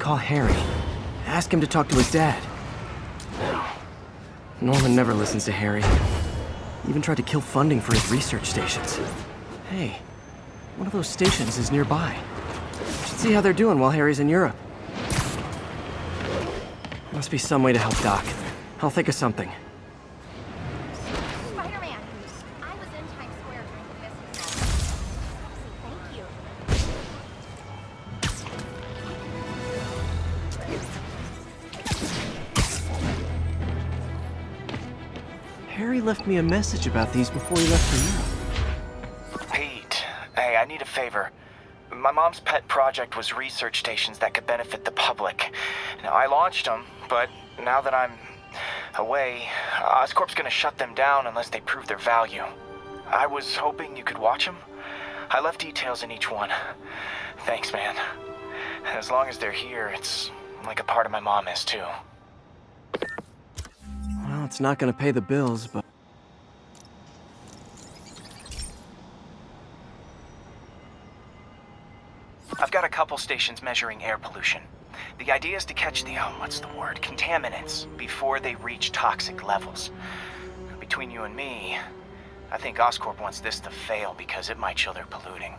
call Harry. Ask him to talk to his dad. No. Norman never listens to Harry. Even tried to kill funding for his research stations. Hey, one of those stations is nearby. Should see how they're doing while Harry's in Europe. Must be some way to help Doc. I'll think of something. Spider-Man! I was in Times Square during the business hour. Thank you. Harry left me a message about these before he left for Europe. Pete, hey, I need a favor. My mom's pet project was research stations that could benefit the public. Now, I launched them, but now that I'm away, Oscorp's gonna shut them down unless they prove their value. I was hoping you could watch them. I left details in each one. Thanks, man. As long as they're here, it's like a part of my mom is, too. Well, it's not gonna pay the bills, but... I've got a couple stations measuring air pollution. The idea is to catch the, contaminants before they reach toxic levels. Between you and me, I think Oscorp wants this to fail because it might show they're polluting.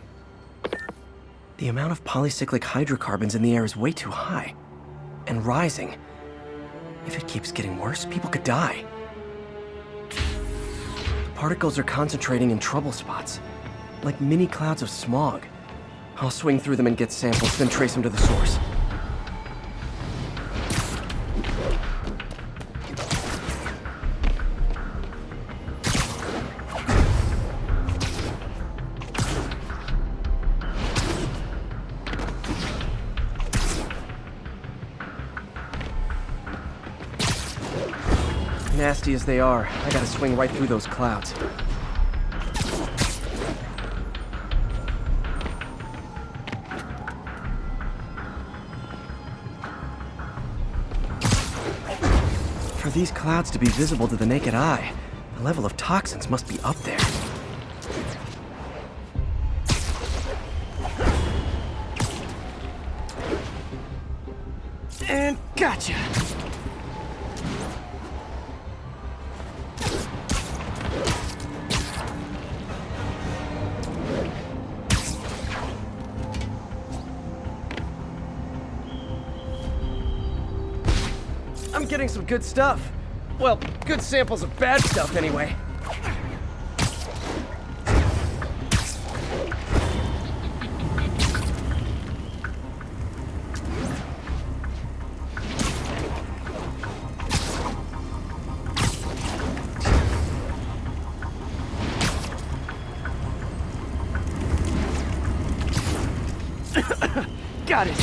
The amount of polycyclic hydrocarbons in the air is way too high. And rising. If it keeps getting worse, people could die. The particles are concentrating in trouble spots, like mini clouds of smog. I'll swing through them and get samples, then trace them to the source. Nasty as they are, I gotta swing right through those clouds. For these clouds to be visible to the naked eye, the level of toxins must be up there. And gotcha! I'm getting some good stuff. Well, good samples of bad stuff, anyway. Got it.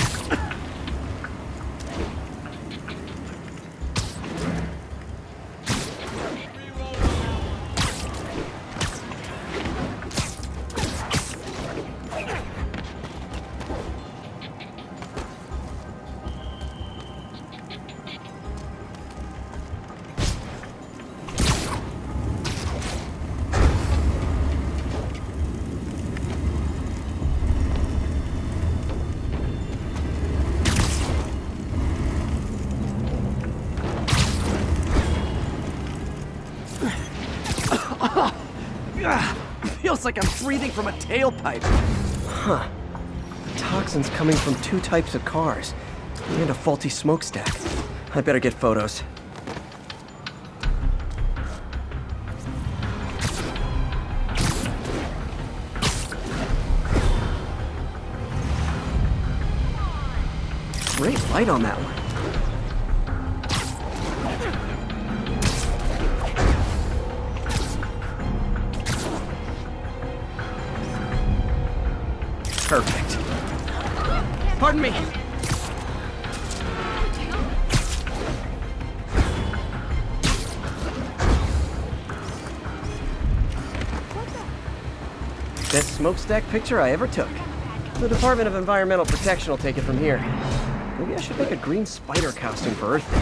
Feels like I'm breathing from a tailpipe. Huh. The toxin's coming from two types of cars, and a faulty smokestack. I better get photos. Great light on that one. Perfect. Pardon me. Best smokestack picture I ever took. The Department of Environmental Protection will take it from here. Maybe I should make a green spider costume for Earth Day.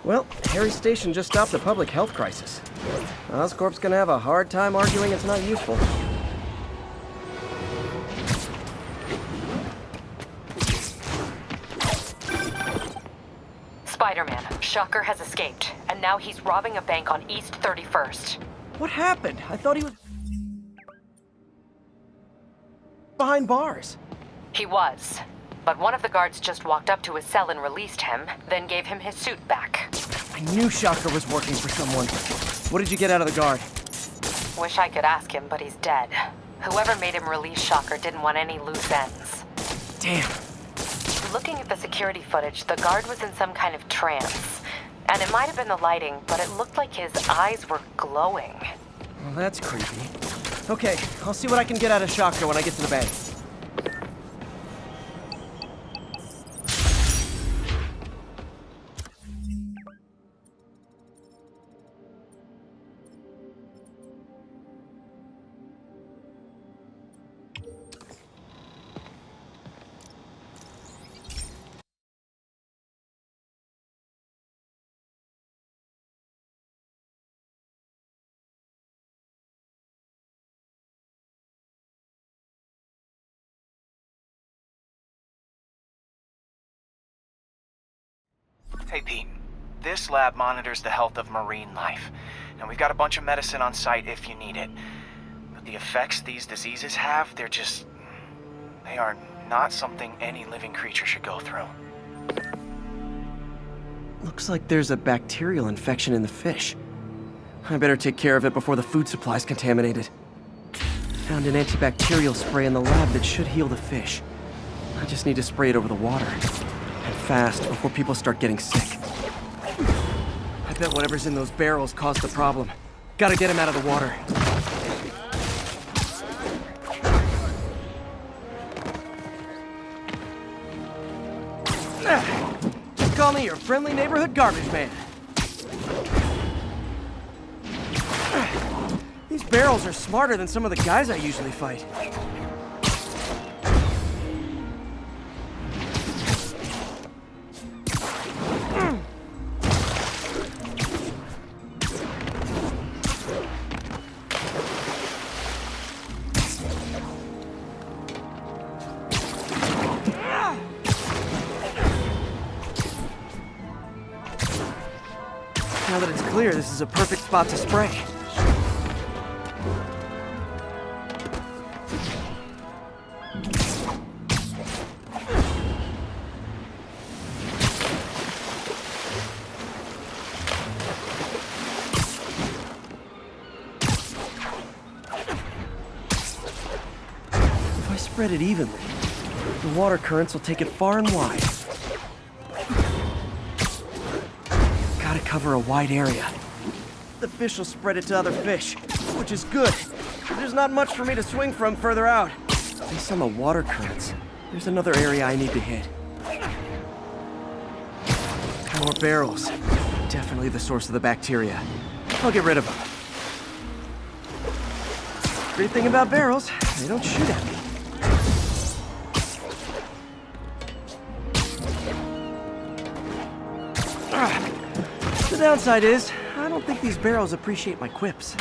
Well, Harry's station just stopped a public health crisis. Oscorp's gonna have a hard time arguing it's not useful. Spider-Man, Shocker has escaped, and now he's robbing a bank on East 31st. What happened? I thought he was behind bars. He was. But one of the guards just walked up to his cell and released him, then gave him his suit back. I knew Shocker was working for someone. What did you get out of the guard? Wish I could ask him, but he's dead. Whoever made him release Shocker didn't want any loose ends. Damn. Looking at the security footage, the guard was in some kind of trance. And it might have been the lighting, but it looked like his eyes were glowing. Well, that's creepy. Okay, I'll see what I can get out of Shocker when I get to the bay. Hey, Pete. This lab monitors the health of marine life, and we've got a bunch of medicine on site if you need it. But the effects these diseases have, they are not something any living creature should go through. Looks like there's a bacterial infection in the fish. I better take care of it before the food supply's contaminated. Found an antibacterial spray in the lab that should heal the fish. I just need to spray it over the water. And fast, before people start getting sick. I bet whatever's in those barrels caused the problem. Gotta get him out of the water. Just call me your friendly neighborhood garbage man. These barrels are smarter than some of the guys I usually fight. Now that it's clear, this is a perfect spot to spray. If I spread it evenly, the water currents will take it far and wide. Gotta cover a wide area. The fish will spread it to other fish, which is good. There's not much for me to swing from further out. Based on the water currents, there's another area I need to hit. More barrels. Definitely the source of the bacteria. I'll get rid of them. Great thing about barrels, they don't shoot at me. The downside is, I don't think these barrels appreciate my quips.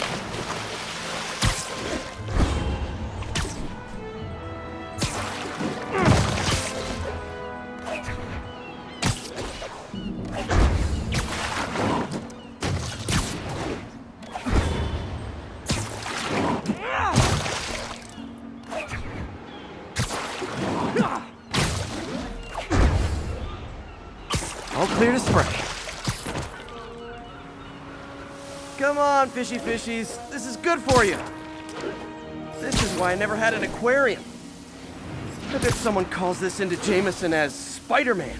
All clear to spray. Come on, fishy fishies. This is good for you. This is why I never had an aquarium. I bet someone calls this into Jameson as Spider-Man,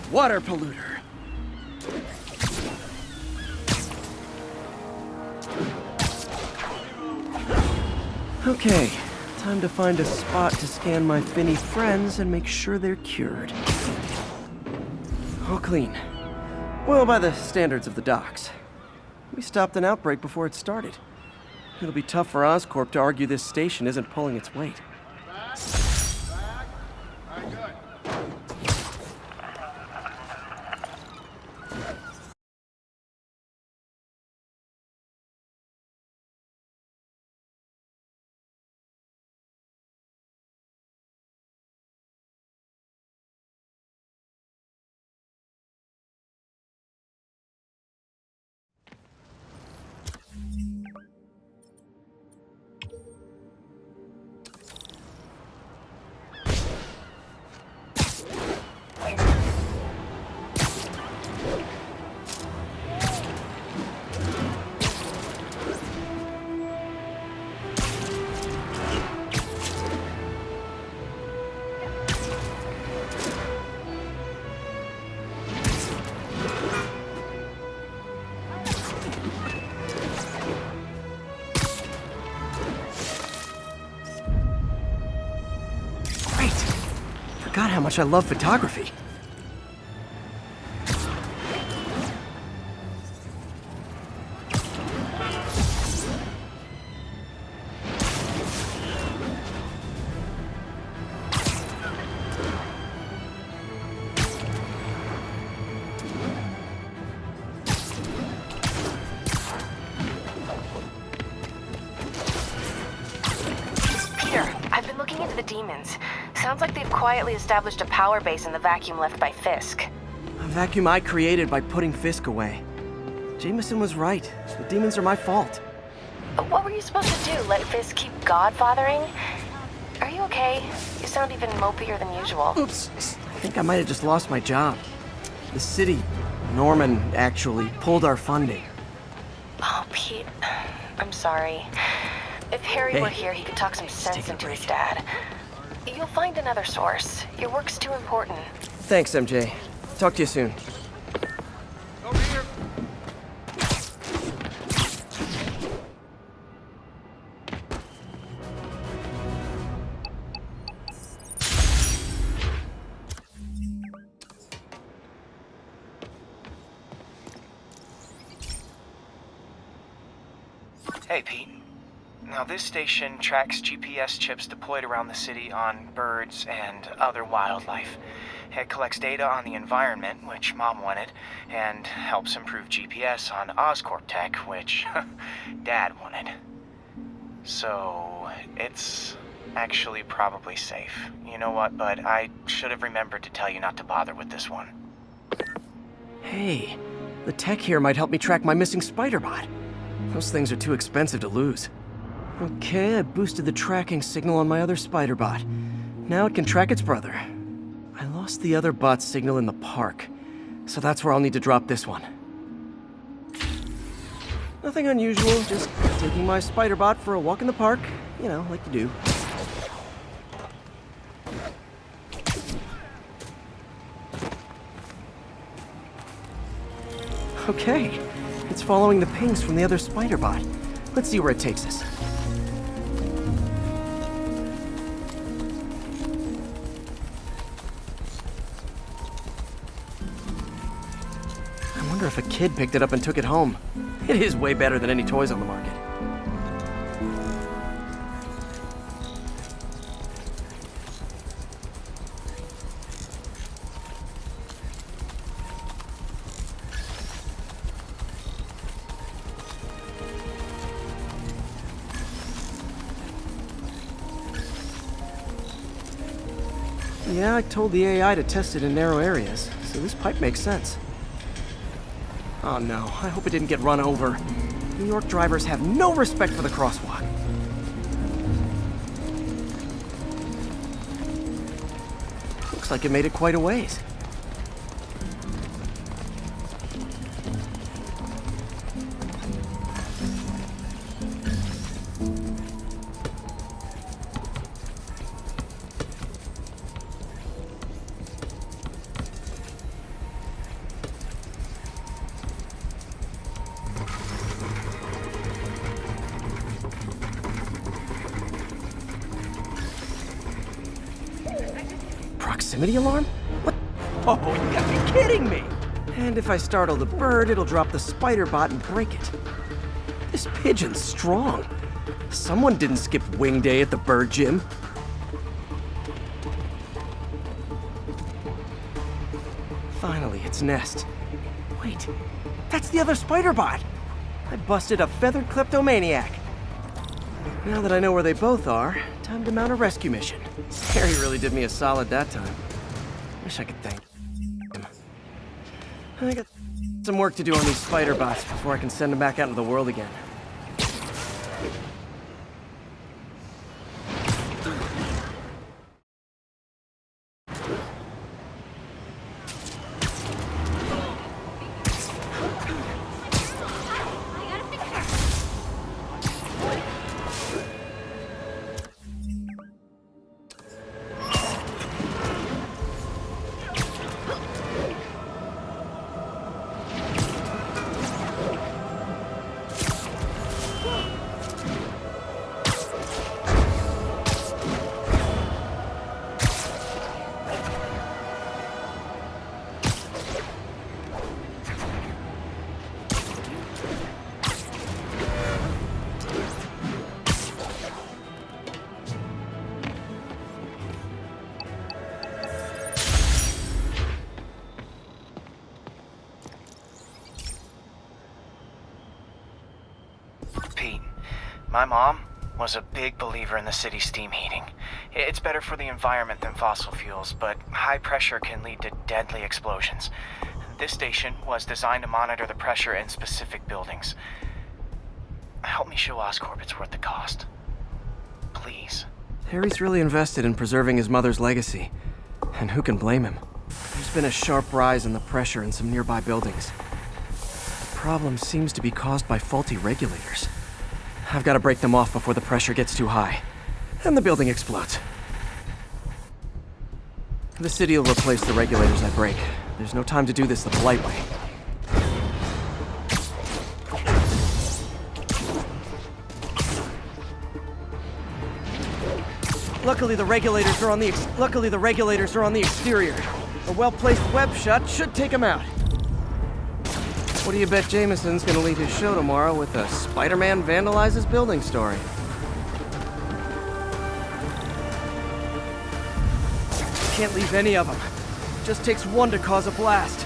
water polluter. Okay, time to find a spot to scan my finny friends and make sure they're cured. All clean. Well, by the standards of the docks. We stopped an outbreak before it started. It'll be tough for Oscorp to argue this station isn't pulling its weight. forgot how much I love photography. Peter, I've been looking into the demons. Sounds like they've quietly established a power base in the vacuum left by Fisk. A vacuum I created by putting Fisk away. Jameson was right. The demons are my fault. What were you supposed to do? Let Fisk keep godfathering? Are you okay? You sound even mopier than usual. Oops. I think I might have just lost my job. The city, Norman, actually, pulled our funding. Oh, Pete. I'm sorry. If Harry Hey, were here, he could talk some sense take a into his break. dad. You'll find another source. Your work's too important. Thanks, MJ. Talk to you soon. Hey, Pete. Now, this station tracks GPS chips deployed around the city on birds and other wildlife. It collects data on the environment, which Mom wanted, and helps improve GPS on Oscorp tech, which Dad wanted. So, it's actually probably safe. You know what, bud? I should have remembered to tell you not to bother with this one. Hey, the tech here might help me track my missing Spider-Bot. Those things are too expensive to lose. Okay, I boosted the tracking signal on my other Spider-Bot. Now it can track its brother. I lost the other bot's signal in the park, so that's where I'll need to drop this one. Nothing unusual, just taking my Spider-Bot for a walk in the park, you know, like you do. Okay, it's following the pings from the other Spider-Bot. Let's see where it takes us. I wonder if a kid picked it up and took it home. It is way better than any toys on the market. Yeah, I told the AI to test it in narrow areas, so this pipe makes sense. Oh no, I hope it didn't get run over. New York drivers have no respect for the crosswalk. Looks like it made it quite a ways. Proximity alarm? What? Oh, you gotta be kidding me! And if I startle the bird, it'll drop the Spider-Bot and break it. This pigeon's strong. Someone didn't skip wing day at the bird gym. Finally, its nest. Wait, that's the other Spider-Bot! I busted a feathered kleptomaniac. Now that I know where they both are, time to mount a rescue mission. Harry really did me a solid that time. Wish I could thank him. I got some work to do on these Spider-Bots before I can send them back out into the world again. My mom was a big believer in the city's steam heating. It's better for the environment than fossil fuels, but high pressure can lead to deadly explosions. This station was designed to monitor the pressure in specific buildings. Help me show Oscorp it's worth the cost. Please. Harry's really invested in preserving his mother's legacy. And who can blame him? There's been a sharp rise in the pressure in some nearby buildings. The problem seems to be caused by faulty regulators. I've got to break them off before the pressure gets too high. And the building explodes. The city will replace the regulators I break. There's no time to do this the polite way. Luckily the regulators are on the exterior. A well-placed web shot should take them out. What do you bet Jameson's gonna lead his show tomorrow with a Spider-Man vandalizes building story? Can't leave any of them. Just takes one to cause a blast.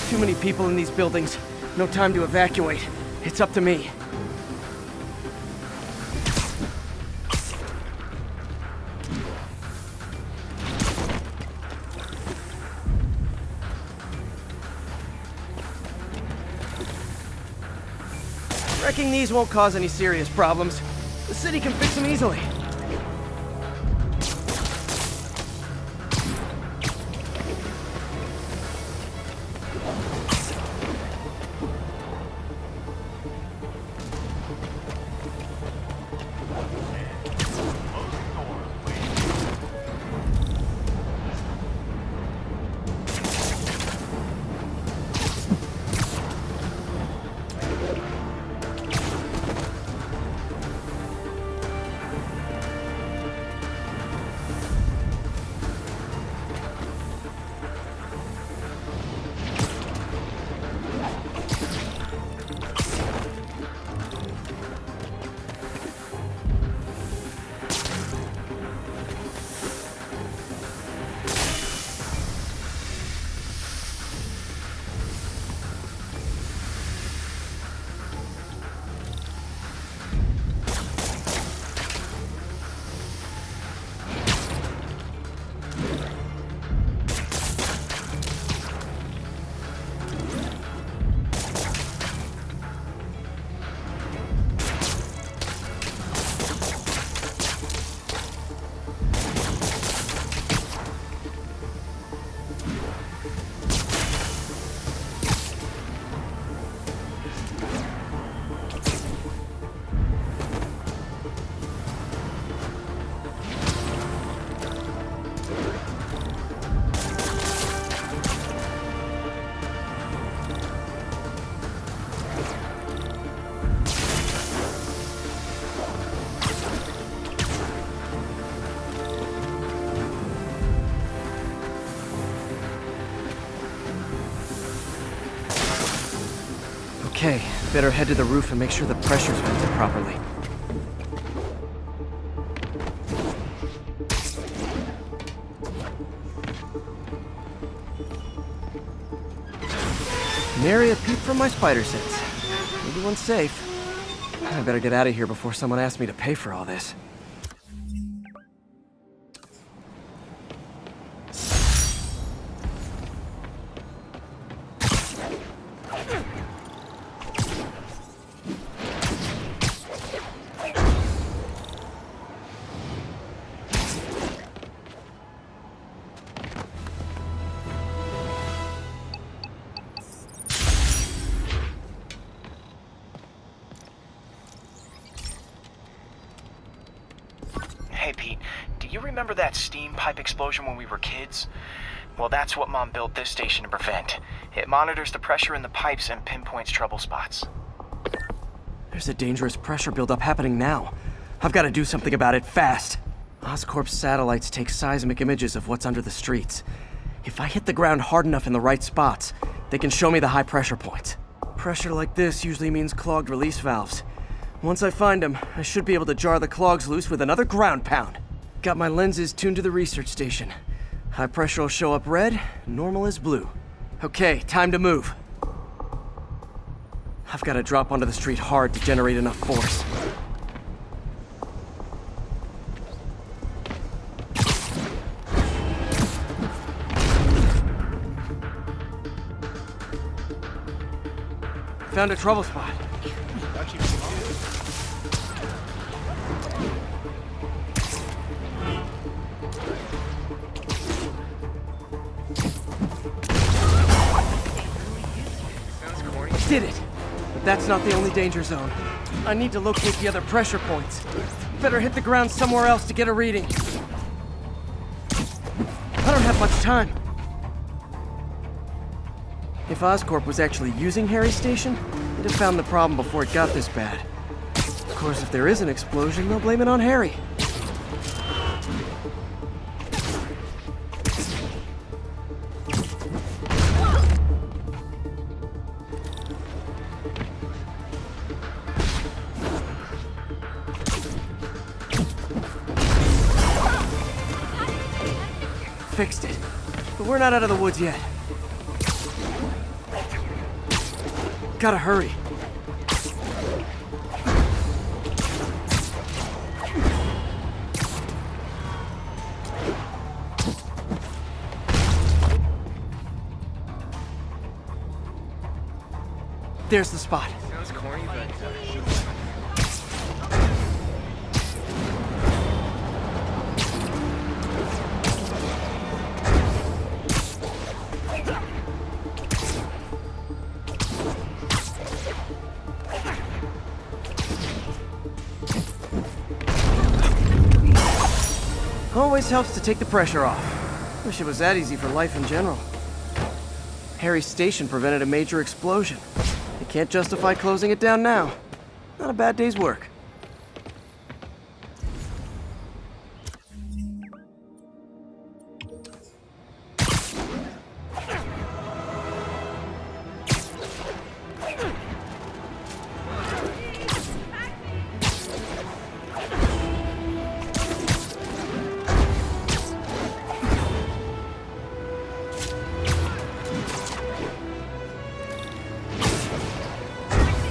Too many people in these buildings. No time to evacuate. It's up to me. Wrecking these won't cause any serious problems. The city can fix them easily. Okay, better head to the roof and make sure the pressure's vented properly. Nary a peep from my spider sense. Maybe one's safe. I better get out of here before someone asks me to pay for all this. Hey, Pete, do you remember that steam pipe explosion when we were kids? Well, that's what Mom built this station to prevent. It monitors the pressure in the pipes and pinpoints trouble spots. There's a dangerous pressure buildup happening now. I've got to do something about it fast. Oscorp's satellites take seismic images of what's under the streets. If I hit the ground hard enough in the right spots, they can show me the high pressure points. Pressure like this usually means clogged release valves. Once I find them, I should be able to jar the clogs loose with another ground pound. Got my lenses tuned to the research station. High pressure will show up red, normal is blue. Okay, time to move. I've got to drop onto the street hard to generate enough force. Found a trouble spot. Did it! But that's not the only danger zone. I need to locate the other pressure points. Better hit the ground somewhere else to get a reading. I don't have much time. If Oscorp was actually using Harry's station, they'd have found the problem before it got this bad. Of course, if there is an explosion, they'll blame it on Harry. Fixed it. But we're not out of the woods yet. Gotta hurry. There's the spot. Sounds corny, but Always helps to take the pressure off. Wish it was that easy for life in general. Harry's station prevented a major explosion. They can't justify closing it down now. Not a bad day's work.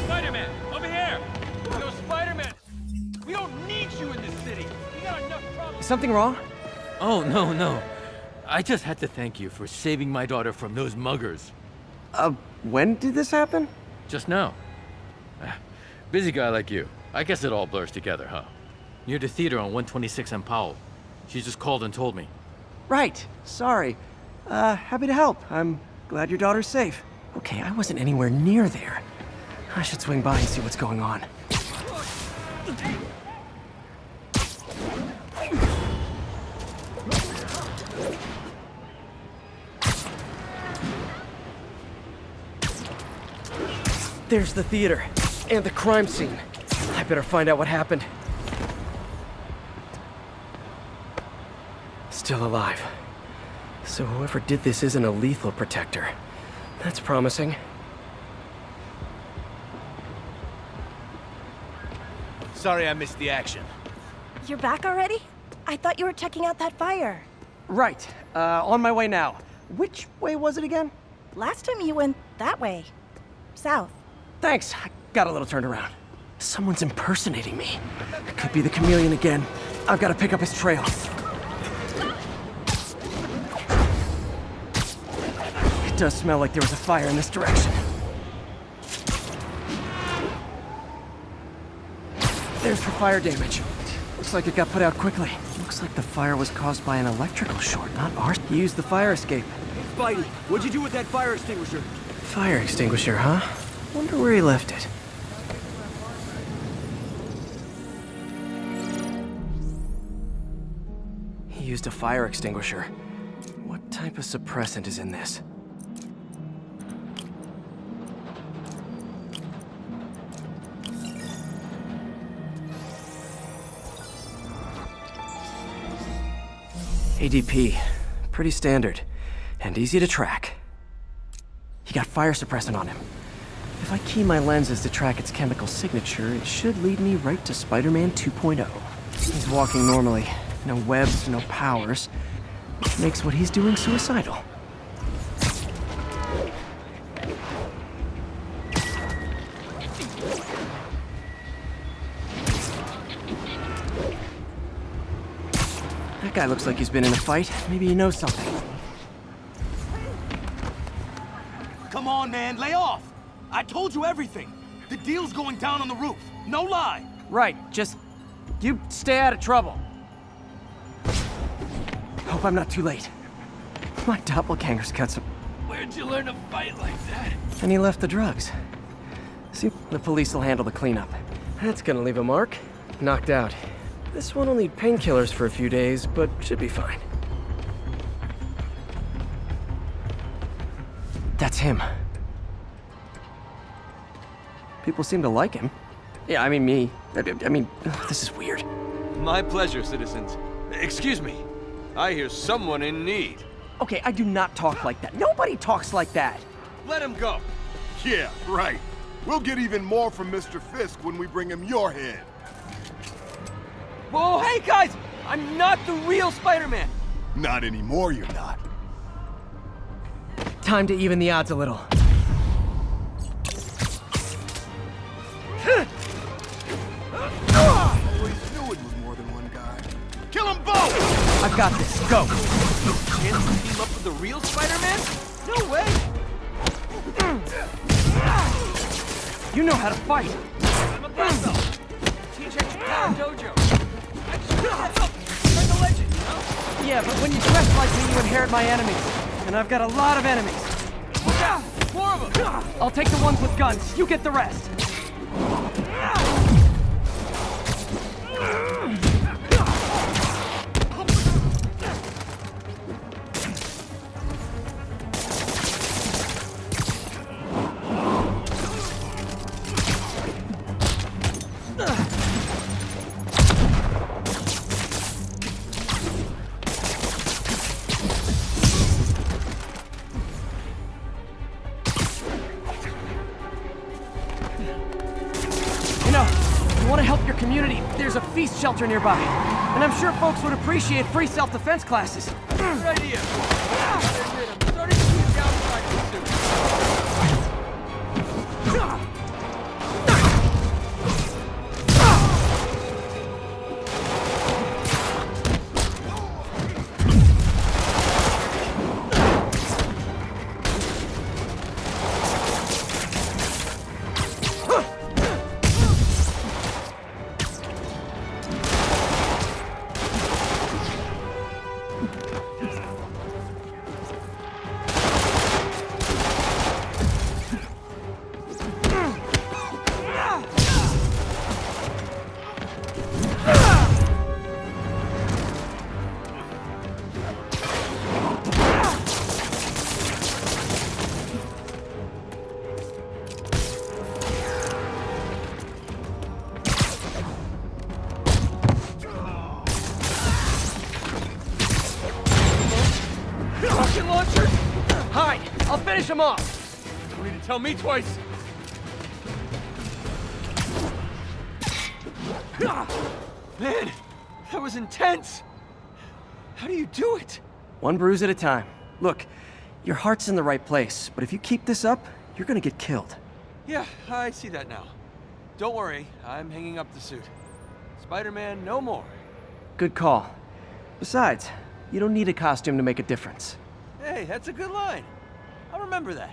Spider-Man, over here! Yo, Spider-Man! We don't need you in this city! We got enough problems! Something wrong? Oh, no. I just had to thank you for saving my daughter from those muggers. When did this happen? Just now. Busy guy like you. I guess it all blurs together, huh? Near the theater on 126 and Powell. She just called and told me. Right. Sorry. Happy to help. I'm glad your daughter's safe. Okay, I wasn't anywhere near there. I should swing by and see what's going on. There's the theater, and the crime scene. I better find out what happened. Still alive. So whoever did this isn't a lethal protector. That's promising. Sorry I missed the action. You're back already? I thought you were checking out that fire. Right. On my way now. Which way was it again? Last time you went that way. South. Thanks. I got a little turned around. Someone's impersonating me. It could be the chameleon again. I've got to pick up his trail. It does smell like there was a fire in this direction. There's the fire damage. Looks like it got put out quickly. Looks like the fire was caused by an electrical short, not ours. He used the fire escape. Spidey, what'd you do with that fire extinguisher? Fire extinguisher, huh? Wonder where he left it. He used a fire extinguisher. What type of suppressant is in this? ADP. Pretty standard. And easy to track. He got fire suppressant on him. If I key my lenses to track its chemical signature, it should lead me right to Spider-Man 2.0. He's walking normally. No webs, no powers. which makes what he's doing suicidal. That guy looks like he's been in a fight. Maybe he knows something. Come on, man, lay off! I told you everything. The deal's going down on the roof. No lie. Right, just... you stay out of trouble. Hope I'm not too late. My doppelganger's got some... Where'd you learn to fight like that? And he left the drugs. See, the police will handle the cleanup. That's gonna leave a mark. Knocked out. This one will need painkillers for a few days, but should be fine. That's him. People seem to like him. Yeah, I mean me. I mean, this is weird. My pleasure, citizens. Excuse me. I hear someone in need. Okay, I do not talk like that. Nobody talks like that. Let him go. Yeah, right. We'll get even more from Mr. Fisk when we bring him your head. Whoa, hey guys! I'm not the real Spider-Man! Not anymore, you're not. Time to even the odds a little. Always knew it was more than one guy. Kill them both! I've got this. Go. Chance to team up with the real Spider-Man? No way! You know how to fight. I'm a Buzzsaw. Teach at Japan Dojo. I just want to help. I'm the legend, you know? Yeah, but when you dress like me, you inherit my enemies. And I've got a lot of enemies. Look out! More of them! I'll take the ones with guns. You get the rest. You know, you want to help your community, there's a feast shelter nearby. And I'm sure folks would appreciate free self-defense classes. Good idea. I'm starting to see a downside to this suit. Rocket launcher? Hide! I'll finish him off! Don't need to tell me twice. Man, that was intense. How do you do it? One bruise at a time. Look, your heart's in the right place, but if you keep this up, you're gonna get killed. Yeah, I see that now. Don't worry, I'm hanging up the suit. Spider-Man no more. Good call. Besides, you don't need a costume to make a difference. Hey, that's a good line. I'll remember that.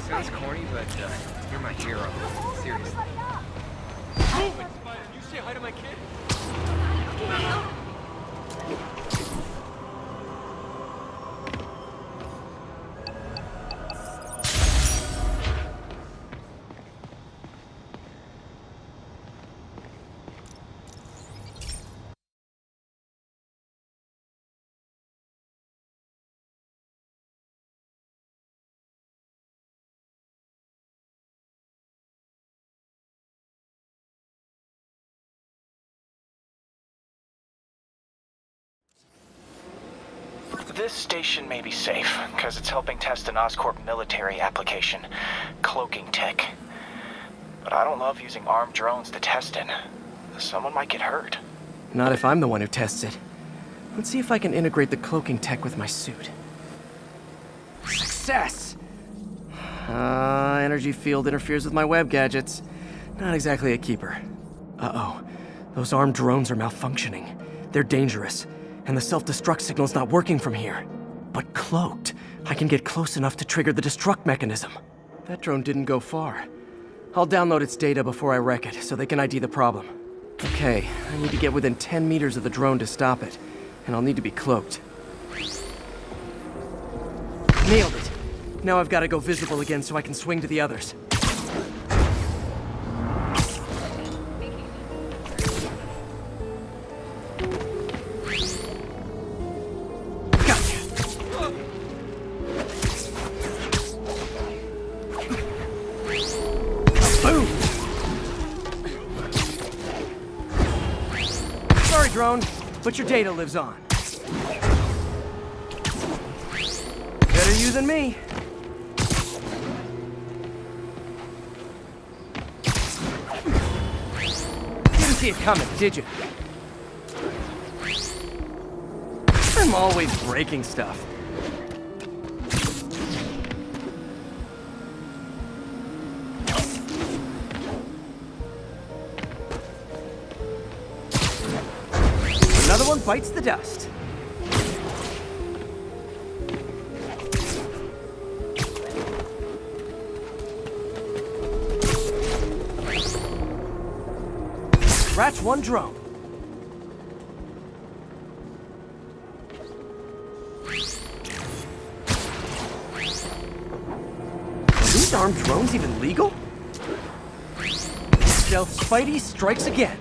Sounds corny, but you're my hero. Seriously. Spider, you say hi to my kid? This station may be safe, because it's helping test an Oscorp military application, cloaking tech. But I don't love using armed drones to test it. Someone might get hurt. Not if I'm the one who tests it. Let's see if I can integrate the cloaking tech with my suit. Success! Energy field interferes with my web gadgets. Not exactly a keeper. Uh-oh. Those armed drones are malfunctioning. They're dangerous, and the self-destruct signal's not working from here. But cloaked, I can get close enough to trigger the destruct mechanism. That drone didn't go far. I'll download its data before I wreck it, so they can ID the problem. Okay, I need to get within 10 meters of the drone to stop it, and I'll need to be cloaked. Nailed it! Now I've got to go visible again so I can swing to the others. Drone, but your data lives on. Better you than me. Didn't see it coming, did you? I'm always breaking stuff. Another one bites the dust. Scratch one drone. Are these armed drones even legal? Stealth Spidey strikes again.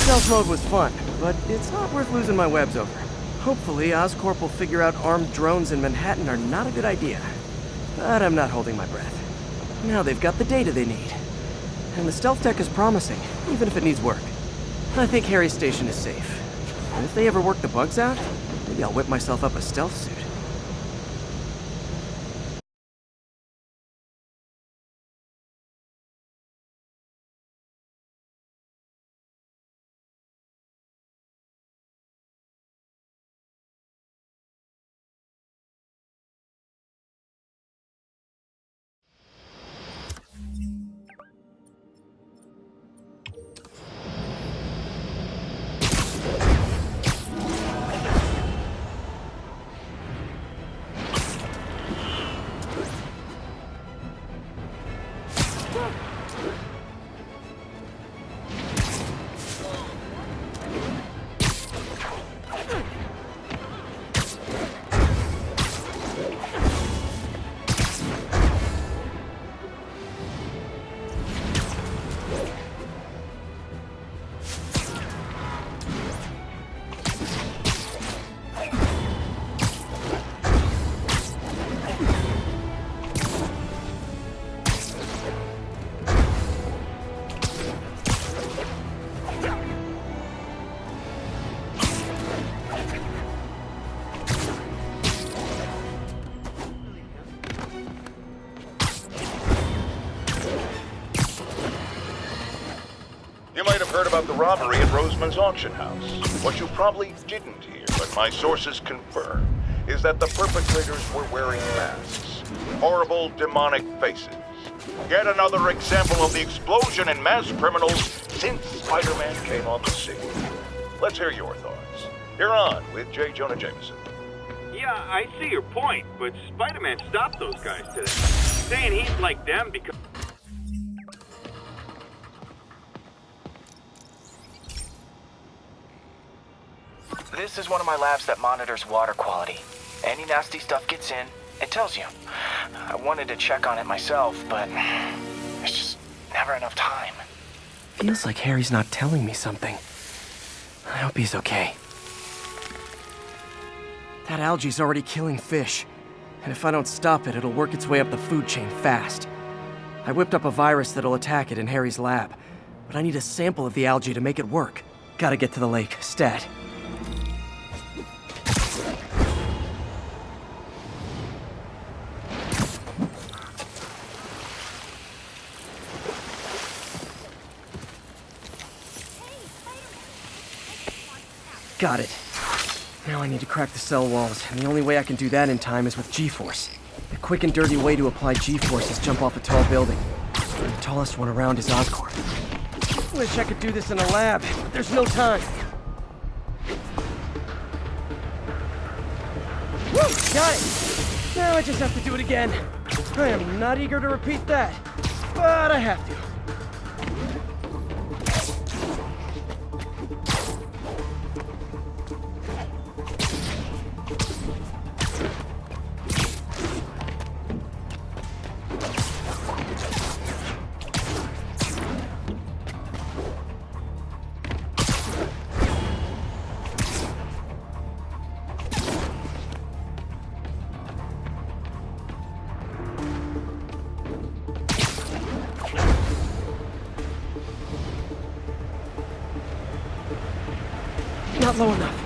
Stealth mode was fun, but it's not worth losing my webs over. Hopefully, Oscorp will figure out armed drones in Manhattan are not a good idea. But I'm not holding my breath. Now they've got the data they need. And the stealth tech is promising, even if it needs work. I think Harry's station is safe. And if they ever work the bugs out, maybe I'll whip myself up a stealth suit. You might have heard about the robbery at Roseman's auction house. What you probably didn't hear, but my sources confirm, is that the perpetrators were wearing masks. Horrible, demonic faces. Yet another example of the explosion in mass criminals since Spider-Man came on the scene. Let's hear your thoughts. You're on with J. Jonah Jameson. Yeah, I see your point, but Spider-Man stopped those guys today. Saying he's like them because... This is one of my labs that monitors water quality. Any nasty stuff gets in, it tells you. I wanted to check on it myself, but there's just never enough time. Feels like Harry's not telling me something. I hope he's okay. That algae's already killing fish. And if I don't stop it, it'll work its way up the food chain fast. I whipped up a virus that'll attack it in Harry's lab, but I need a sample of the algae to make it work. Gotta get to the lake, stat. Got it. Now I need to crack the cell walls, and the only way I can do that in time is with G-Force. The quick and dirty way to apply G-Force is jump off a tall building. The tallest one around is Oscorp. Wish I could do this in a lab, but there's no time. Woo! Got it! Now I just have to do it again. I am not eager to repeat that, but I have to. Not low enough.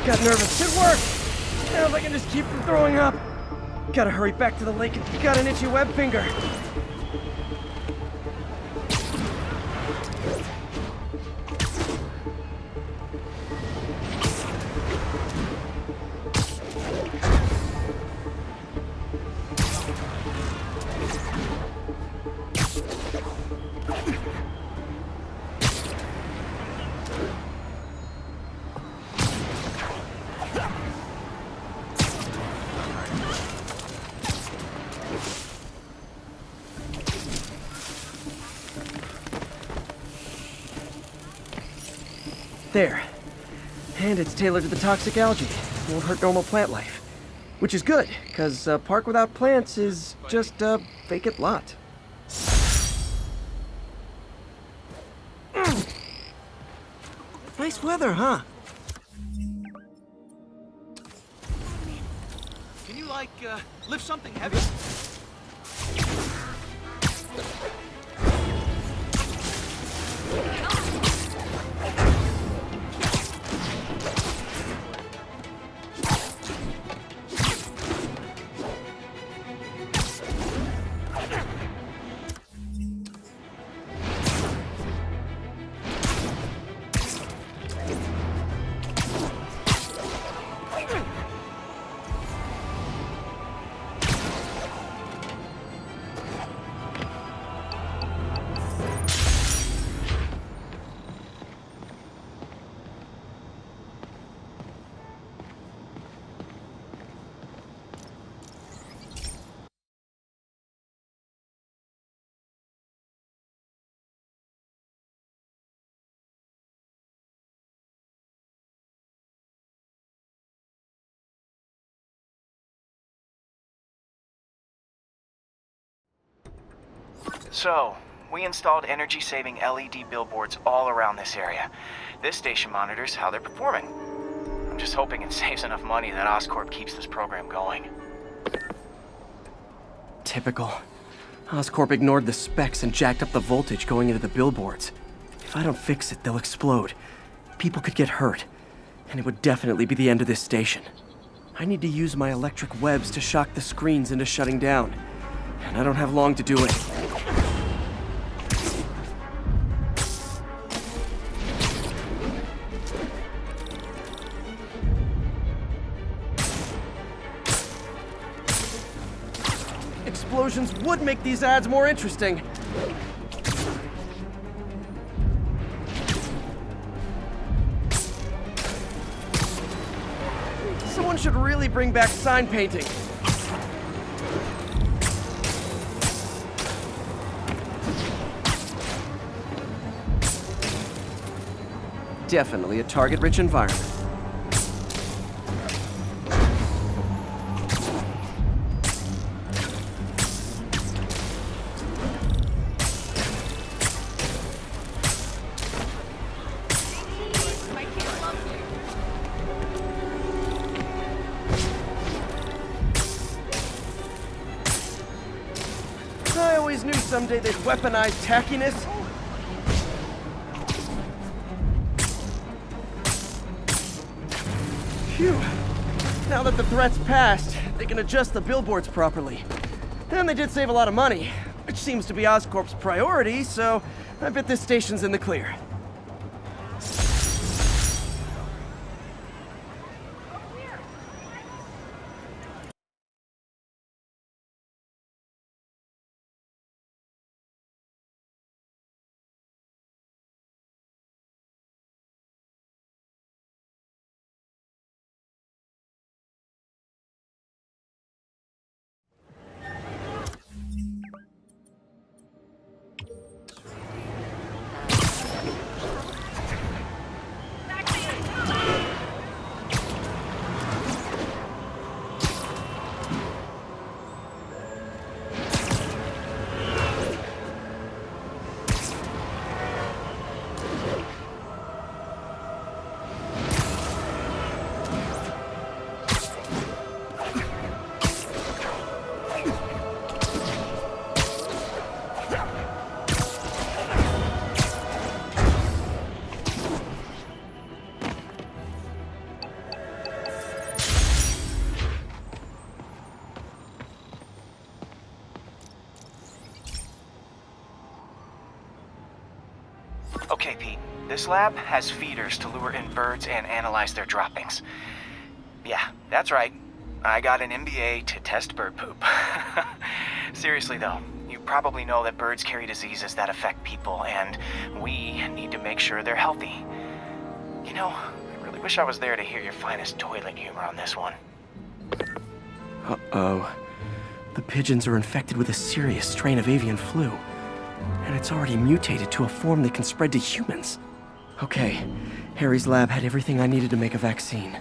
Got nervous. It worked! Now if I can just keep from throwing up. Gotta hurry back to the lake and got an itchy web finger. There. And it's tailored to the toxic algae. Won't hurt normal plant life. Which is good, because a park without plants is just a vacant lot. Nice weather, huh? Can you, like, lift something heavy? So, we installed energy-saving LED billboards all around this area. This station monitors how they're performing. I'm just hoping it saves enough money that Oscorp keeps this program going. Typical. Oscorp ignored the specs and jacked up the voltage going into the billboards. If I don't fix it, they'll explode. People could get hurt. And it would definitely be the end of this station. I need to use my electric webs to shock the screens into shutting down. And I don't have long to do it. Explosions would make these ads more interesting. Someone should really bring back sign painting. Definitely a target-rich environment. My kid loves you. I always knew someday they'd weaponize tackiness. Phew. Now that the threat's passed, they can adjust the billboards properly. And they did save a lot of money, which seems to be Oscorp's priority, so I bet this station's in the clear. Okay, Pete. This lab has feeders to lure in birds and analyze their droppings. Yeah, that's right. I got an MBA to test bird poop. Seriously though, you probably know that birds carry diseases that affect people, and we need to make sure they're healthy. You know, I really wish I was there to hear your finest toilet humor on this one. Uh-oh. The pigeons are infected with a serious strain of avian flu. And it's already mutated to a form that can spread to humans. Okay, Harry's lab had everything I needed to make a vaccine.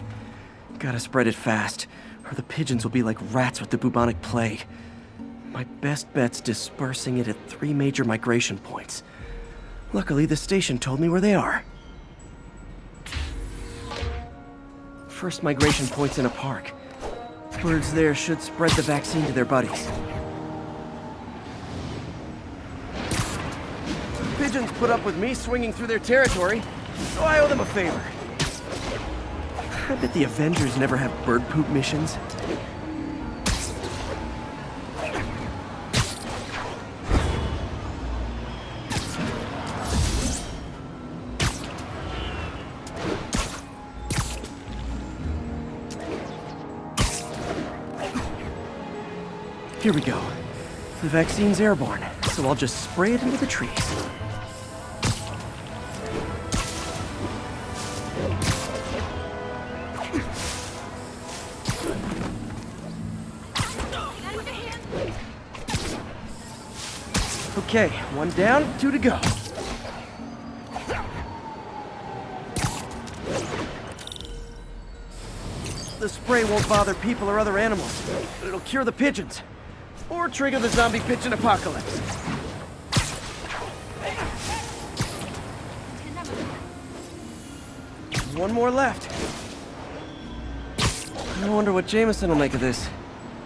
Gotta spread it fast, or the pigeons will be like rats with the bubonic plague. My best bet's dispersing it at 3 major migration points. Luckily, the station told me where they are. First migration point's in a park. Birds there should spread the vaccine to their buddies. Pigeons put up with me swinging through their territory, so I owe them a favor. I bet the Avengers never have bird poop missions. Here we go. The vaccine's airborne, so I'll just spray it into the trees. Okay, 1 down, 2 to go. The spray won't bother people or other animals, but it'll cure the pigeons. Or trigger the zombie pigeon apocalypse. One more left. I wonder what Jameson will make of this.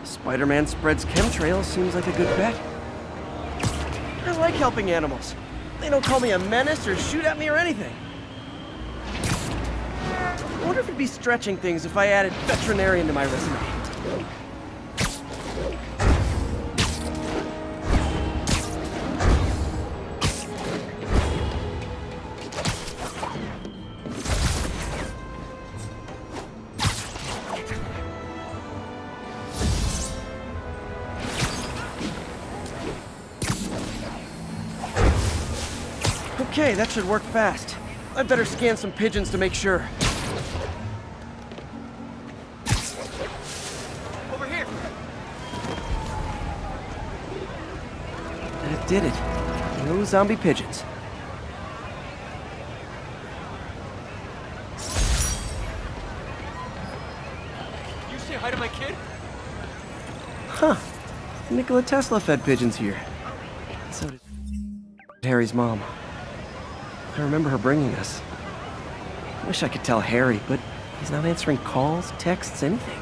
Spider-Man spreads chemtrails seems like a good bet. I like helping animals. They don't call me a menace or shoot at me or anything. I wonder if it'd be stretching things if I added veterinarian to my resume. Okay, that should work fast. I'd better scan some pigeons to make sure. Over here. That did it. No zombie pigeons. You say hi to my kid? Huh. Nikola Tesla fed pigeons here. So did Harry's mom. I remember her bringing us. I wish I could tell Harry, but he's not answering calls, texts, anything.